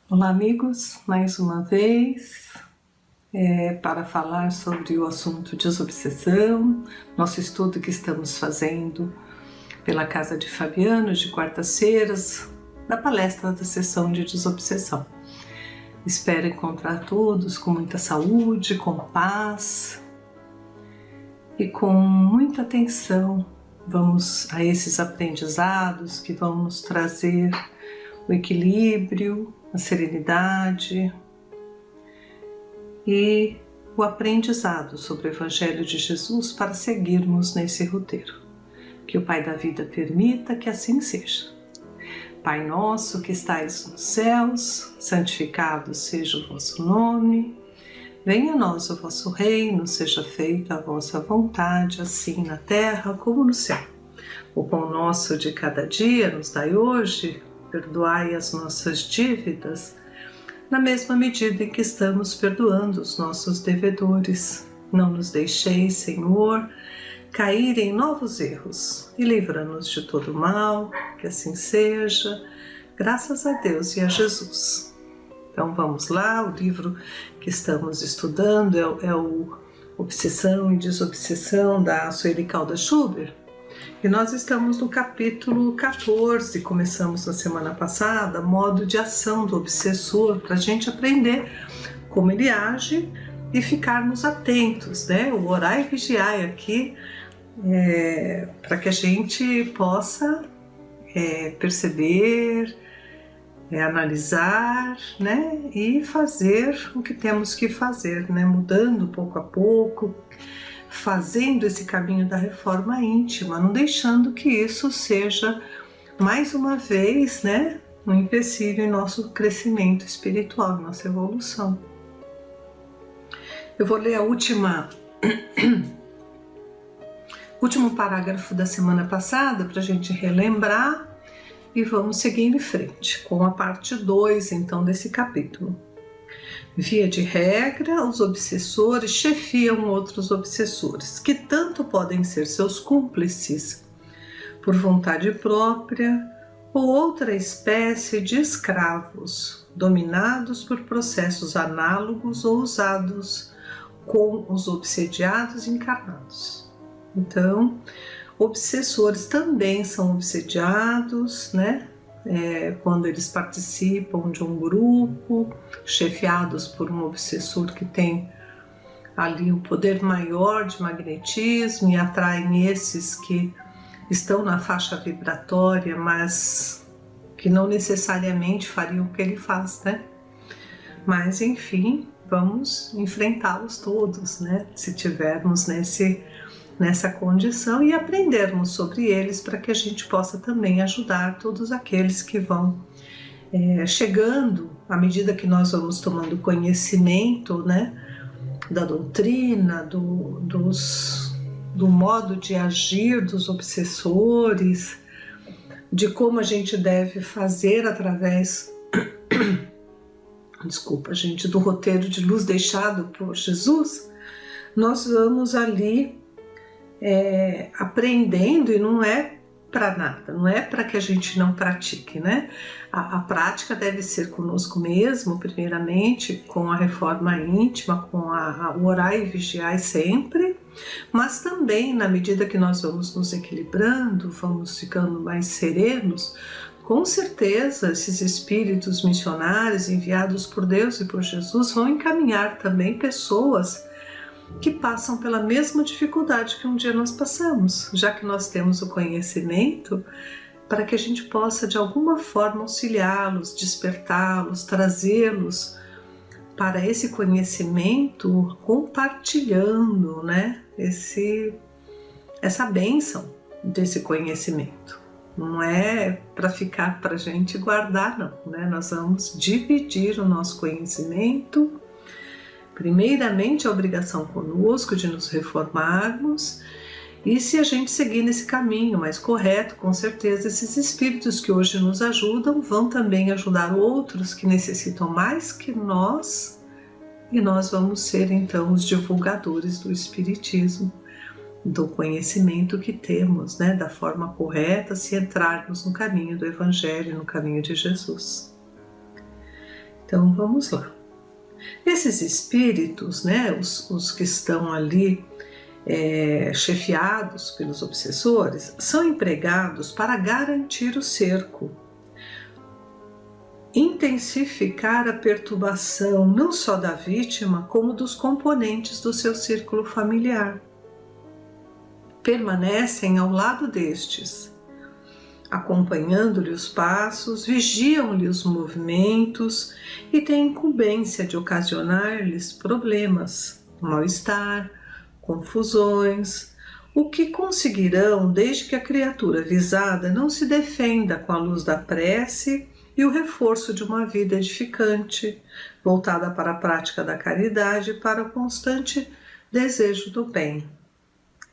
Olá amigos, mais uma vez para falar sobre o assunto desobsessão, nosso estudo que estamos fazendo pela Casa de Fabiano de quartas-feiras, da palestra da sessão de desobsessão. Espero encontrar todos com muita saúde, com paz e com muita atenção. Vamos a esses aprendizados que vão nos trazer o equilíbrio, a serenidade e o aprendizado sobre o Evangelho de Jesus para seguirmos nesse roteiro. Que o Pai da vida permita que assim seja. Pai nosso que estais nos céus, santificado seja o vosso nome. Venha a nós o vosso reino, seja feita a vossa vontade, assim na terra como no céu. O pão nosso de cada dia nos dai hoje. Perdoai as nossas dívidas, na mesma medida em que estamos perdoando os nossos devedores. Não nos deixeis, Senhor, cair em novos erros e livra-nos de todo mal, que assim seja, graças a Deus e a Jesus. Então vamos lá, o livro que estamos estudando é o Obsessão e Desobsessão da Sueli Caldas Schubert. E nós estamos no capítulo 14, começamos na semana passada, modo de ação do obsessor, para a gente aprender como ele age e ficarmos atentos, né? O orar e vigiar aqui para que a gente possa perceber, analisar, né? E fazer o que temos que fazer, né? Mudando pouco a pouco, fazendo esse caminho da reforma íntima, não deixando que isso seja, mais uma vez, né, um empecilho em nosso crescimento espiritual, nossa evolução. Eu vou ler o último parágrafo da semana passada para a gente relembrar e vamos seguir em frente com a parte 2, então, desse capítulo. Via de regra, os obsessores chefiam outros obsessores, que tanto podem ser seus cúmplices por vontade própria ou outra espécie de escravos, dominados por processos análogos ou usados com os obsediados encarnados. Então, obsessores também são obsediados, né? Quando eles participam de um grupo, chefiados por um obsessor que tem ali o poder maior de magnetismo e atraem esses que estão na faixa vibratória, mas que não necessariamente fariam o que ele faz, né? Mas enfim, vamos enfrentá-los todos, né? Se tivermos nessa condição e aprendermos sobre eles para que a gente possa também ajudar todos aqueles que vão chegando à medida que nós vamos tomando conhecimento, né, da doutrina, do modo de agir dos obsessores, de como a gente deve fazer através do roteiro de luz deixado por Jesus. Nós vamos ali aprendendo, e não é para nada, não é para que a gente não pratique, né? A prática deve ser conosco mesmo, primeiramente, com a reforma íntima, com o orar e vigiar sempre, mas também, na medida que nós vamos nos equilibrando, vamos ficando mais serenos, com certeza esses espíritos missionários enviados por Deus e por Jesus vão encaminhar também pessoas que passam pela mesma dificuldade que um dia nós passamos, já que nós temos o conhecimento, para que a gente possa de alguma forma auxiliá-los, despertá-los, trazê-los para esse conhecimento, compartilhando, né, essa bênção desse conhecimento. Não é para ficar para a gente guardar, não, né? Nós vamos dividir o nosso conhecimento. Primeiramente, a obrigação conosco de nos reformarmos, e se a gente seguir nesse caminho mais correto, com certeza esses espíritos que hoje nos ajudam vão também ajudar outros que necessitam mais que nós, e nós vamos ser então os divulgadores do espiritismo, do conhecimento que temos, né, da forma correta, se entrarmos no caminho do Evangelho, no caminho de Jesus. Então vamos lá. Esses espíritos, né, os que estão ali chefiados pelos obsessores, são empregados para garantir o cerco, intensificar a perturbação não só da vítima, como dos componentes do seu círculo familiar. Permanecem ao lado destes, acompanhando-lhe os passos, vigiam-lhe os movimentos e têm incumbência de ocasionar-lhes problemas, mal-estar, confusões, o que conseguirão desde que a criatura visada não se defenda com a luz da prece e o reforço de uma vida edificante, voltada para a prática da caridade e para o constante desejo do bem.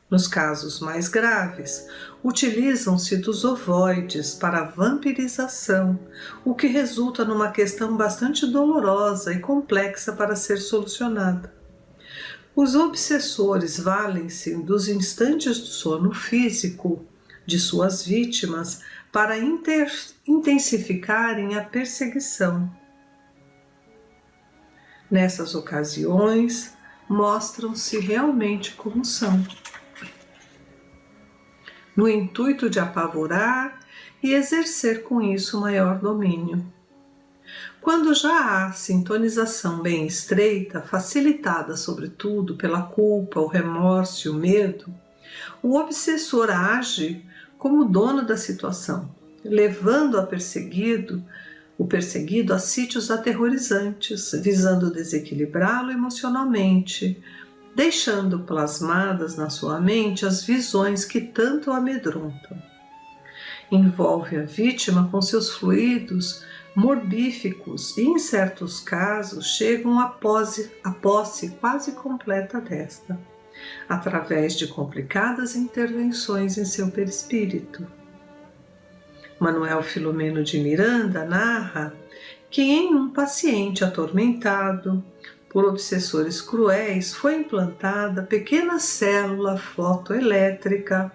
Nos casos mais graves, utilizam-se dos ovoides para a vampirização, o que resulta numa questão bastante dolorosa e complexa para ser solucionada. Os obsessores valem-se dos instantes do sono físico de suas vítimas para intensificarem a perseguição. Nessas ocasiões, mostram-se realmente como são, no intuito de apavorar e exercer com isso maior domínio. Quando já há sintonização bem estreita, facilitada sobretudo pela culpa, o remorso e o medo, o obsessor age como dono da situação, levando o perseguido a sítios aterrorizantes, visando desequilibrá-lo emocionalmente, deixando plasmadas na sua mente as visões que tanto o amedrontam. Envolve a vítima com seus fluidos morbíficos e, em certos casos, chegam à posse quase completa desta, através de complicadas intervenções em seu perispírito. Manuel Filomeno de Miranda narra que em um paciente atormentado por obsessores cruéis foi implantada pequena célula fotoelétrica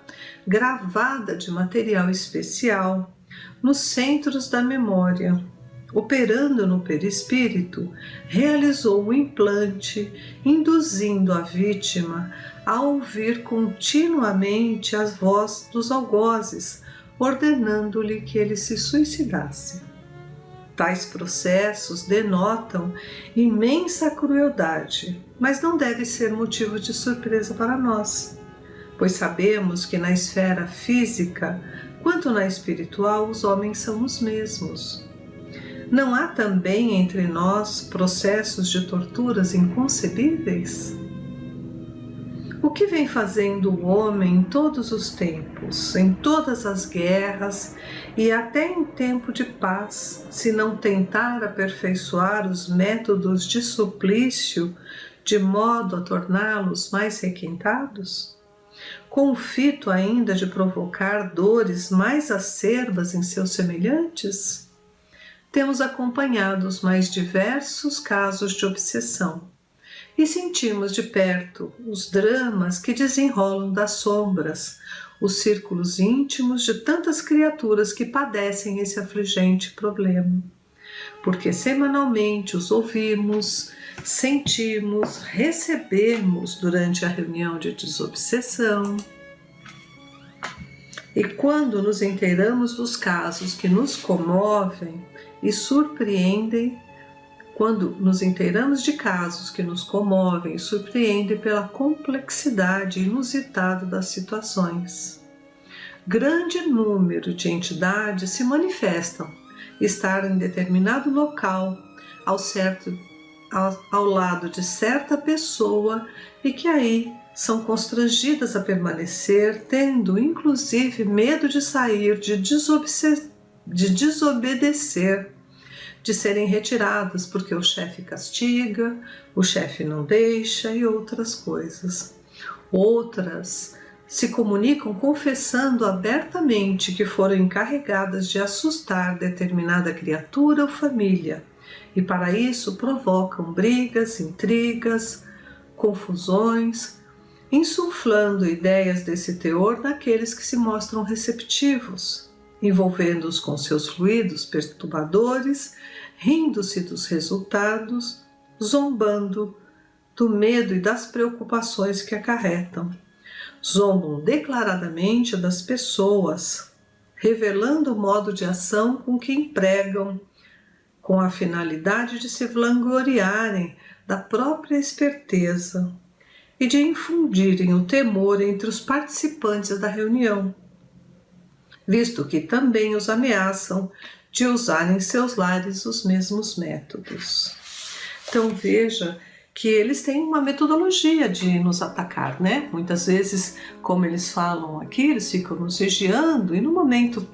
gravada de material especial nos centros da memória. Operando no perispírito, realizou o implante, induzindo a vítima a ouvir continuamente as vozes dos algozes, ordenando-lhe que ele se suicidasse. Tais processos denotam imensa crueldade, mas não deve ser motivo de surpresa para nós, pois sabemos que na esfera física, quanto na espiritual, os homens são os mesmos. Não há também entre nós processos de torturas inconcebíveis? O que vem fazendo o homem em todos os tempos, em todas as guerras e até em tempo de paz, se não tentar aperfeiçoar os métodos de suplício de modo a torná-los mais requintados? Com o fito ainda de provocar dores mais acerbas em seus semelhantes? Temos acompanhado os mais diversos casos de obsessão e sentimos de perto os dramas que desenrolam das sombras, os círculos íntimos de tantas criaturas que padecem esse afligente problema. Porque semanalmente os ouvimos, sentimos, recebemos durante a reunião de desobsessão. E quando nos inteiramos dos casos que nos comovem e surpreendem, quando nos inteiramos de casos que nos comovem e surpreendem pela complexidade inusitada das situações, grande número de entidades se manifestam estar em determinado local ao lado de certa pessoa e que aí são constrangidas a permanecer, tendo inclusive medo de sair, de desobedecer, de serem retiradas porque o chefe castiga, o chefe não deixa e outras coisas. Outras se comunicam confessando abertamente que foram encarregadas de assustar determinada criatura ou família e para isso provocam brigas, intrigas, confusões, insuflando ideias desse teor naqueles que se mostram receptivos, envolvendo-os com seus fluidos perturbadores, rindo-se dos resultados, zombando do medo e das preocupações que acarretam. Zombam declaradamente das pessoas, revelando o modo de ação com que empregam, com a finalidade de se vangloriarem da própria esperteza e de infundirem o temor entre os participantes da reunião, visto que também os ameaçam de usar em seus lares os mesmos métodos. Então veja que eles têm uma metodologia de nos atacar, né? Muitas vezes, como eles falam aqui, eles ficam nos vigiando e no momento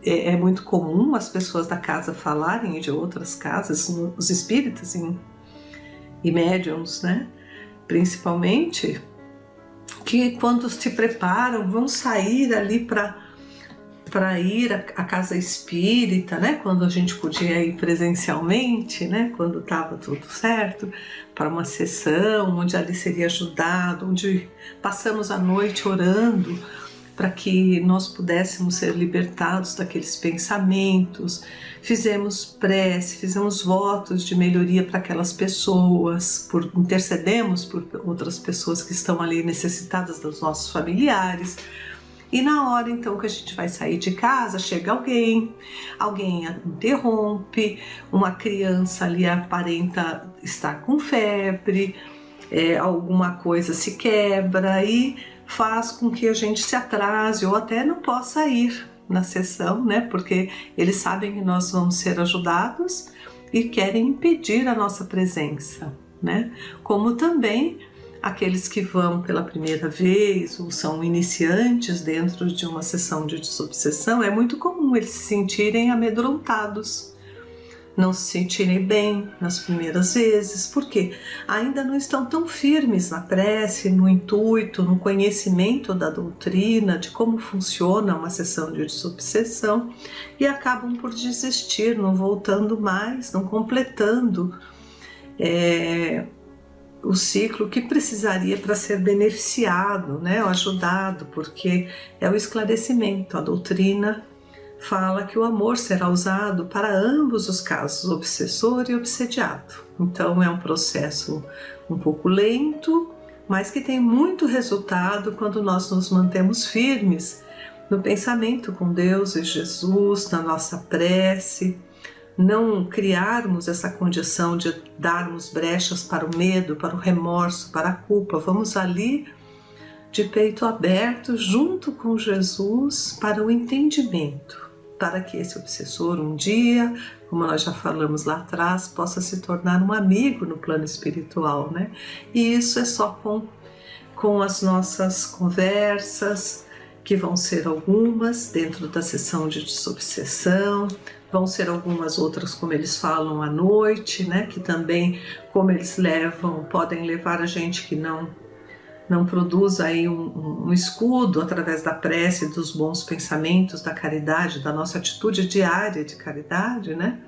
é muito comum as pessoas da casa falarem de outras casas, os espíritas e médiums, né? Principalmente, que quando se preparam, vão sair ali para ir à casa espírita, né? Quando a gente podia ir presencialmente, né? Quando estava tudo certo, para uma sessão onde ali seria ajudado, onde passamos a noite orando para que nós pudéssemos ser libertados daqueles pensamentos, fizemos prece, fizemos votos de melhoria para aquelas pessoas, intercedemos por outras pessoas que estão ali necessitadas dos nossos familiares. E na hora então que a gente vai sair de casa, chega alguém interrompe, uma criança ali aparenta estar com febre, alguma coisa se quebra e faz com que a gente se atrase ou até não possa ir na sessão, né? Porque eles sabem que nós vamos ser ajudados e querem impedir a nossa presença, né? Como também aqueles que vão pela primeira vez ou são iniciantes dentro de uma sessão de desobsessão, é muito comum eles se sentirem amedrontados, não se sentirem bem nas primeiras vezes, porque ainda não estão tão firmes na prece, no intuito, no conhecimento da doutrina, de como funciona uma sessão de desobsessão e acabam por desistir, não voltando mais, não completando o ciclo que precisaria para ser beneficiado, né, ou ajudado, porque é o esclarecimento. A doutrina fala que o amor será usado para ambos os casos, obsessor e obsediado. Então é um processo um pouco lento, mas que tem muito resultado quando nós nos mantemos firmes no pensamento com Deus e Jesus, na nossa prece, não criarmos essa condição de darmos brechas para o medo, para o remorso, para a culpa. Vamos ali de peito aberto junto com Jesus para o entendimento, para que esse obsessor um dia, como nós já falamos lá atrás, possa se tornar um amigo no plano espiritual, né? E isso é só com as nossas conversas, que vão ser algumas dentro da sessão de desobsessão, vão ser algumas outras, como eles falam, à noite, né? Que também, como eles podem levar a gente que não produz aí um escudo através da prece, dos bons pensamentos, da caridade, da nossa atitude diária de caridade, né?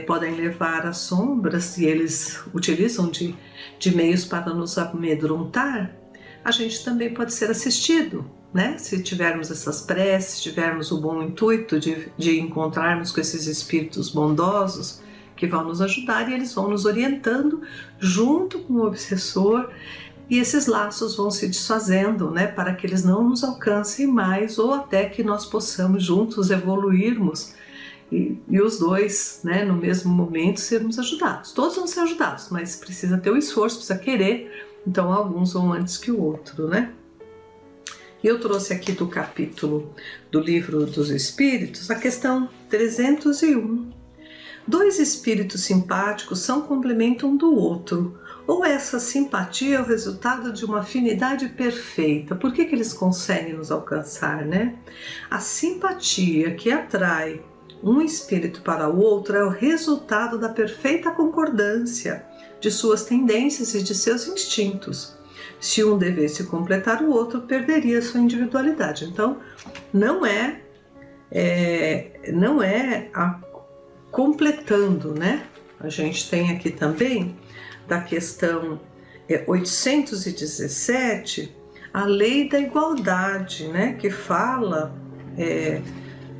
Podem levar às sombras e eles utilizam de meios para nos amedrontar. A gente também pode ser assistido, né? Se tivermos essas preces, tivermos o bom intuito de encontrarmos com esses espíritos bondosos que vão nos ajudar e eles vão nos orientando junto com o obsessor. E esses laços vão se desfazendo, né, para que eles não nos alcancem mais ou até que nós possamos juntos evoluirmos e os dois, né, no mesmo momento sermos ajudados. Todos vão ser ajudados, mas precisa ter o esforço, precisa querer, então alguns vão antes que o outro, né? E eu trouxe aqui do capítulo do Livro dos Espíritos a questão 301. Dois espíritos simpáticos são complemento um do outro, ou essa simpatia é o resultado de uma afinidade perfeita? Por que eles conseguem nos alcançar, né? A simpatia que atrai um espírito para o outro é o resultado da perfeita concordância de suas tendências e de seus instintos. Se um devesse completar o outro, perderia sua individualidade. Então, não é completando, né? A gente tem aqui também da questão 817, a lei da igualdade, né, que fala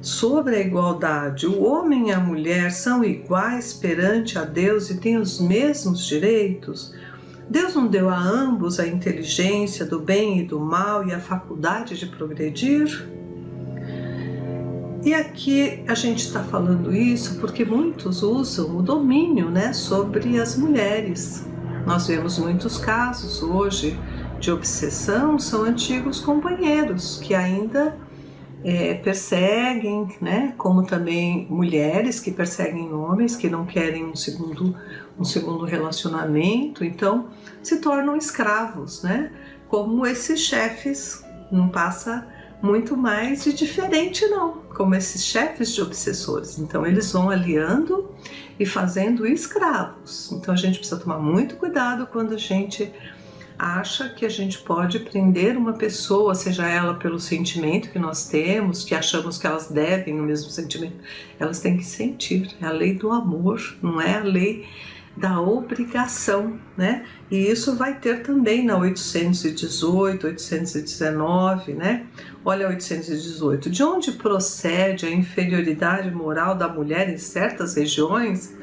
sobre a igualdade. O homem e a mulher são iguais perante a Deus e têm os mesmos direitos? Deus não deu a ambos a inteligência do bem e do mal e a faculdade de progredir? E aqui a gente está falando isso porque muitos usam o domínio, né, sobre as mulheres. Nós vemos muitos casos hoje de obsessão, são antigos companheiros que ainda perseguem, né, como também mulheres que perseguem homens que não querem um segundo relacionamento, então se tornam escravos, né, como esses chefes. Não passa muito mais de diferente não, como esses chefes de obsessores. Então eles vão aliando e fazendo escravos. Então a gente precisa tomar muito cuidado quando a gente acha que a gente pode prender uma pessoa, seja ela pelo sentimento que nós temos, que achamos que elas devem o mesmo sentimento. Elas têm que sentir, é a lei do amor, não é a lei da obrigação, né? E isso vai ter também na 818, 819, né? Olha a 818, de onde procede a inferioridade moral da mulher em certas regiões?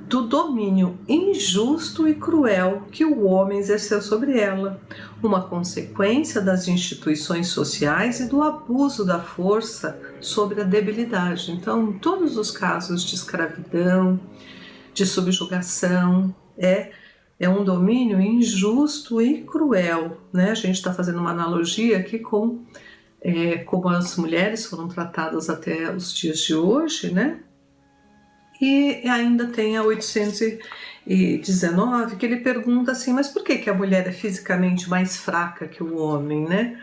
Do domínio injusto e cruel que o homem exerceu sobre ela, uma consequência das instituições sociais e do abuso da força sobre a debilidade. Então, em todos os casos de escravidão, de subjugação, é um domínio injusto e cruel, né? A gente está fazendo uma analogia aqui com como as mulheres foram tratadas até os dias de hoje, né? E ainda tem a 819, que ele pergunta assim, mas por que a mulher é fisicamente mais fraca que o homem, né?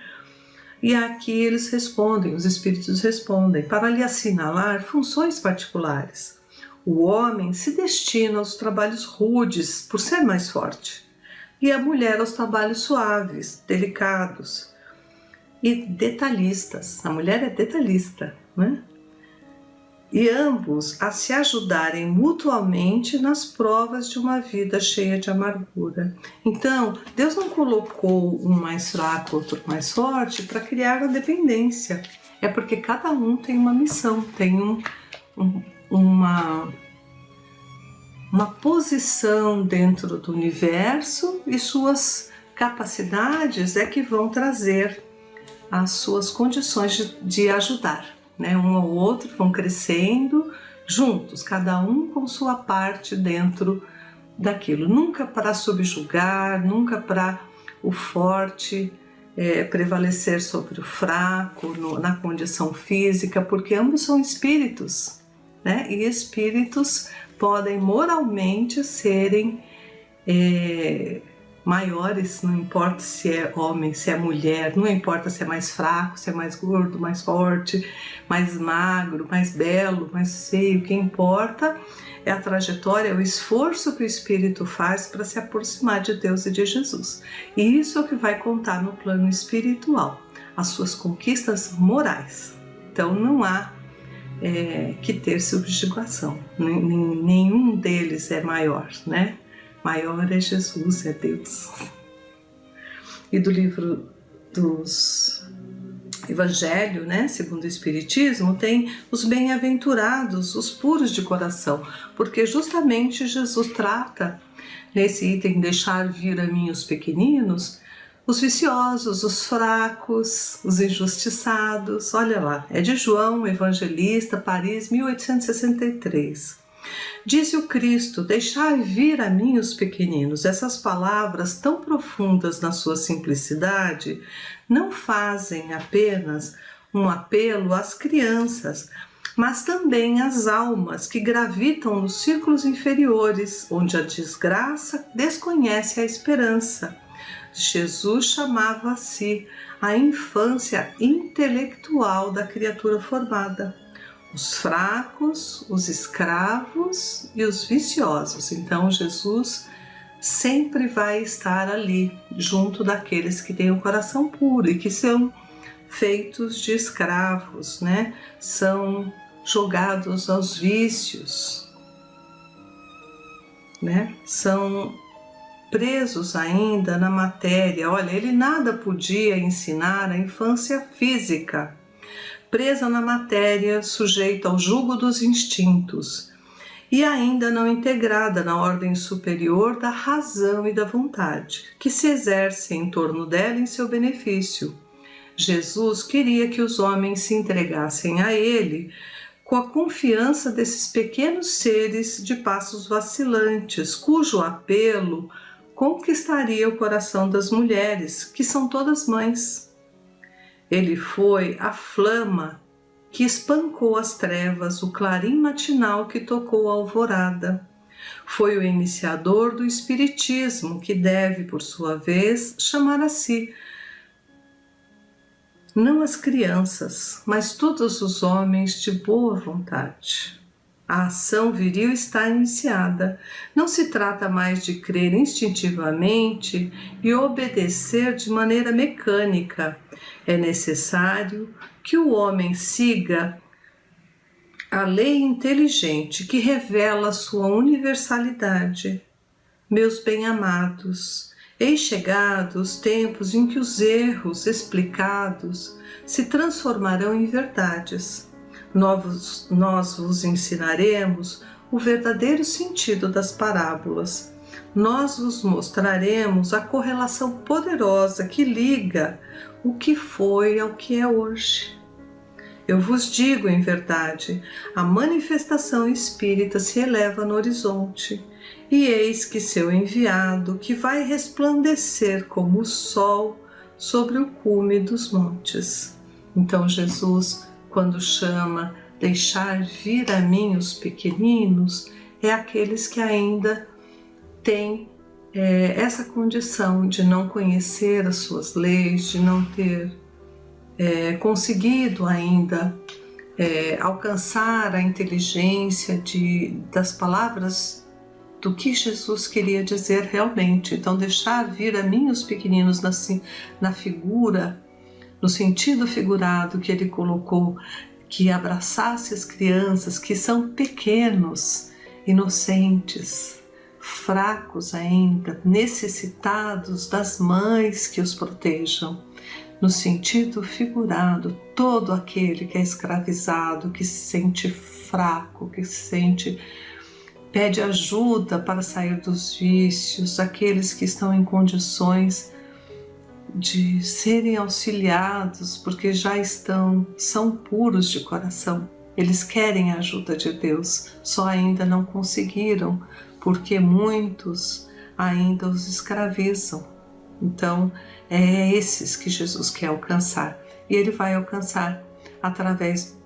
E aqui eles respondem, os espíritos respondem, para lhe assinalar funções particulares. O homem se destina aos trabalhos rudes, por ser mais forte, e a mulher aos trabalhos suaves, delicados e detalhistas. A mulher é detalhista, né? E ambos a se ajudarem mutuamente nas provas de uma vida cheia de amargura. Então, Deus não colocou um mais fraco, outro mais forte, para criar a dependência. É porque cada um tem uma missão, tem uma posição dentro do universo e suas capacidades é que vão trazer as suas condições de ajudar. Né, um ao outro vão crescendo juntos, cada um com sua parte dentro daquilo, nunca para subjugar, nunca para o forte prevalecer sobre o fraco na condição física, porque ambos são espíritos, né, e espíritos podem moralmente serem maiores, não importa se é homem, se é mulher, não importa se é mais fraco, se é mais gordo, mais forte, mais magro, mais belo, mais feio, o que importa é a trajetória, é o esforço que o espírito faz para se aproximar de Deus e de Jesus. E isso é o que vai contar no plano espiritual, as suas conquistas morais. Então não há que ter subjugação, nenhum deles é maior, né? Maior é Jesus, é Deus. E do livro dos Evangelho, né, segundo o Espiritismo, tem os bem-aventurados, os puros de coração, porque justamente Jesus trata, nesse item, deixar vir a mim os pequeninos, os viciosos, os fracos, os injustiçados. Olha lá, é de João Evangelista, Paris, 1863. Disse o Cristo, deixai vir a mim os pequeninos. Essas palavras tão profundas na sua simplicidade não fazem apenas um apelo às crianças, mas também às almas que gravitam nos círculos inferiores, onde a desgraça desconhece a esperança. Jesus chamava a si a infância intelectual da criatura formada. Os fracos, os escravos e os viciosos. Então Jesus sempre vai estar ali, junto daqueles que têm o coração puro e que são feitos de escravos, né? São jogados aos vícios, né? São presos ainda na matéria. Olha, ele nada podia ensinar a infância física, presa na matéria, sujeita ao jugo dos instintos e ainda não integrada na ordem superior da razão e da vontade, que se exerce em torno dela em seu benefício. Jesus queria que os homens se entregassem a Ele com a confiança desses pequenos seres de passos vacilantes, cujo apelo conquistaria o coração das mulheres, que são todas mães. Ele foi a flama que espancou as trevas, o clarim matinal que tocou a alvorada. Foi o iniciador do espiritismo, que deve, por sua vez, chamar a si não as crianças, mas todos os homens de boa vontade. A ação viril está iniciada. Não se trata mais de crer instintivamente e obedecer de maneira mecânica. É necessário que o homem siga a lei inteligente que revela sua universalidade. Meus bem-amados, eis chegados tempos em que os erros explicados se transformarão em verdades. Nós vos ensinaremos o verdadeiro sentido das parábolas. Nós vos mostraremos a correlação poderosa que liga o que foi ao que é hoje. Eu vos digo, em verdade, a manifestação espírita se eleva no horizonte, e eis que seu enviado, que vai resplandecer como o sol sobre o cume dos montes. Então Jesus, quando chama deixar vir a mim os pequeninos, é aqueles que ainda têm essa condição de não conhecer as suas leis, de não ter conseguido ainda alcançar a inteligência das palavras do que Jesus queria dizer realmente. Então, deixar vir a mim os pequeninos na figura, no sentido figurado que ele colocou, que abraçasse as crianças que são pequenos, inocentes, fracos ainda, necessitados das mães que os protejam. No sentido figurado, todo aquele que é escravizado, que se sente fraco, que pede ajuda para sair dos vícios, aqueles que estão em condições de serem auxiliados porque são puros de coração. Eles querem a ajuda de Deus, só ainda não conseguiram, porque muitos ainda os escravizam. Então, é esses que Jesus quer alcançar. E Ele vai alcançar através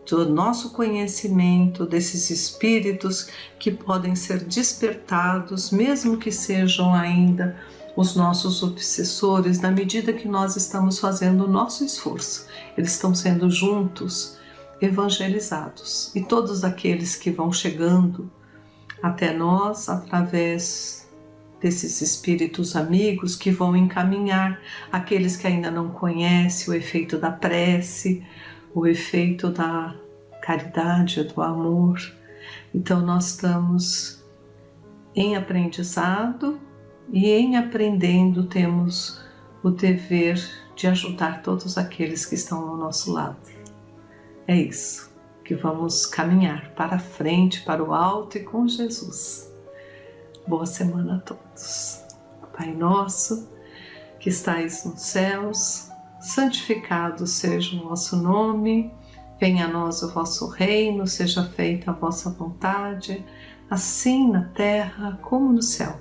do nosso conhecimento, desses espíritos que podem ser despertados, mesmo que sejam ainda os nossos obsessores, na medida que nós estamos fazendo o nosso esforço. Eles estão sendo juntos evangelizados. E todos aqueles que vão chegando até nós através desses espíritos amigos que vão encaminhar aqueles que ainda não conhecem o efeito da prece, o efeito da caridade, do amor. Então nós estamos em aprendizado e em aprendendo temos o dever de ajudar todos aqueles que estão ao nosso lado. É isso, que vamos caminhar para frente, para o alto e com Jesus. Boa semana a todos. Pai nosso, que estais nos céus, santificado seja o vosso nome, venha a nós o vosso reino, seja feita a vossa vontade, assim na terra como no céu.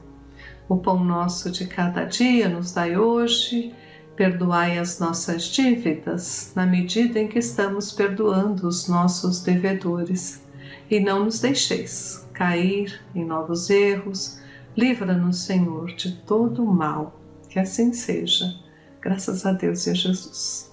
O pão nosso de cada dia nos dai hoje, perdoai as nossas dívidas, na medida em que estamos perdoando os nossos devedores. E não nos deixeis cair em novos erros, livra-nos, Senhor, de todo o mal. Que assim seja. Graças a Deus e a Jesus.